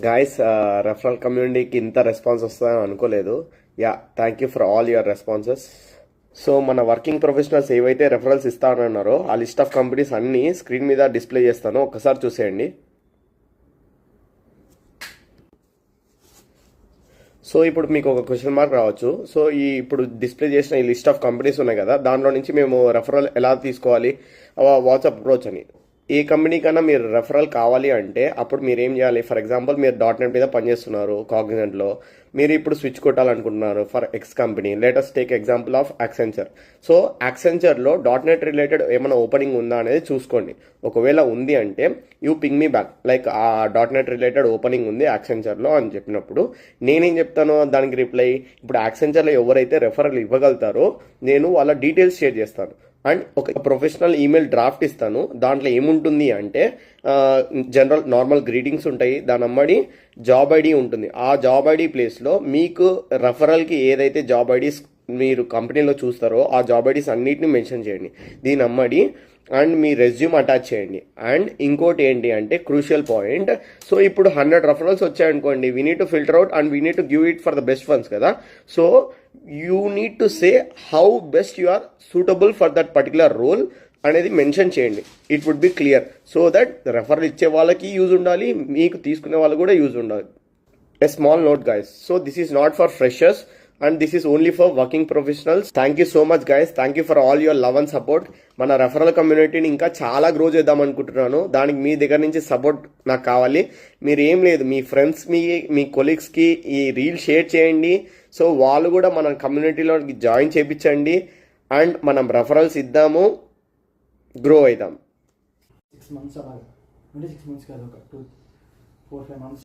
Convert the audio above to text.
Guys, referral కమ్యూనిటీకి ఇంత response వస్తుందని అనుకోలేదు. Yeah, thank you for all your responses. So మన వర్కింగ్ ప్రొఫెషనల్స్ ఏవైతే రెఫరల్స్ ఇస్తానన్నారో ఆ లిస్ట్ ఆఫ్ కంపెనీస్ అన్ని స్క్రీన్ మీద డిస్ప్లే చేస్తాను, ఒక్కసారి చూసేయండి. సో ఇప్పుడు మీకు ఒక క్వశ్చన్ మార్క్ రావచ్చు. సో ఇప్పుడు డిస్ప్లే చేసిన ఈ లిస్ట్ ఆఫ్ కంపెనీస్ ఉన్నాయి కదా, దానిలో నుంచి మేము రెఫరల్ ఎలా తీసుకోవాలి, వాట్సాప్ అప్రోచ్ అని. ఏ కంపెనీ కన్నా మీరు రెఫరల్ కావాలి అంటే అప్పుడు మీరు ఏం చేయాలి? ఫర్ ఎగ్జాంపుల్ మీరు .NET మీద పనిచేస్తున్నారు కాగ్నిజెంట్లో, మీరు ఇప్పుడు స్విచ్ కొట్టాలనుకుంటున్నారు for X company. Latest take example of Accenture. So యాక్సెంచర్లో .NET రిలేటెడ్ ఏమైనా ఓపెనింగ్ ఉందా అనేది చూసుకోండి. ఒకవేళ ఉంది అంటే you ping me back, like a .NET related opening ఉంది యాక్సెంచర్లో అని చెప్పినప్పుడు నేనేం చెప్తాను దానికి రిప్లై, ఇప్పుడు యాక్సెంచర్లో ఎవరైతే రెఫరల్ ఇవ్వగలుగుతారో నేను వాళ్ళ డీటెయిల్స్ షేర్ చేస్తాను. అండ్ ఒక ప్రొఫెషనల్ ఈమెయిల్ డ్రాఫ్ట్ ఇస్తాను. దాంట్లో ఏముంటుంది అంటే జనరల్ నార్మల్ గ్రీటింగ్స్ ఉంటాయి, దాని అమ్మడి జాబ్ ఐడి ఉంటుంది. ఆ జాబ్ ఐడి ప్లేస్లో మీకు రెఫరల్కి ఏదైతే జాబ్ ఐడీస్ మీరు కంపెనీలో చూస్తారో ఆ జాబ్ ఐడీస్ అన్నిటిని మెన్షన్ చేయండి దీని అమ్మడి. అండ్ మీ రెజ్యూమ్ అటాచ్ చేయండి. అండ్ ఇంకోటి ఏంటి అంటే క్రూషియల్ పాయింట్, సో ఇప్పుడు 100 రెఫరల్స్ వచ్చాయనుకోండి, we need to filter out and we need to give it for the best ones కదా. So you need to say how best you are suitable for that particular role అనేది mention చేయండి. It would be clear, so that referral ఇచ్చే వాళ్ళకి use ఉండాలి, మీకు తీసుకునే వాళ్ళు కూడా యూజ్ ఉండాలి. A small note guys, so this is not for freshers and this is only for working professionals. Thank you so much guys, thank you for all your love and support. మన referral కమ్యూనిటీని ఇంకా చాలా grow చేద్దాం అనుకుంటున్నాను. దానికి మీ దగ్గర నుంచి support నాకు కావాలి. మీరు ఏం లేదు, మీ ఫ్రెండ్స్ మీ కొలీగ్స్కి ఈ రీల్ షేర్ చేయండి. సో వాళ్ళు కూడా మన కమ్యూనిటీలో జాయిన్ చేయించండి అండ్ మనం రెఫరల్స్ ఇద్దాము, గ్రో అవుదాం. 6 months అలాగా అంటే 6 months కాదు, ఒక 2-4-5 months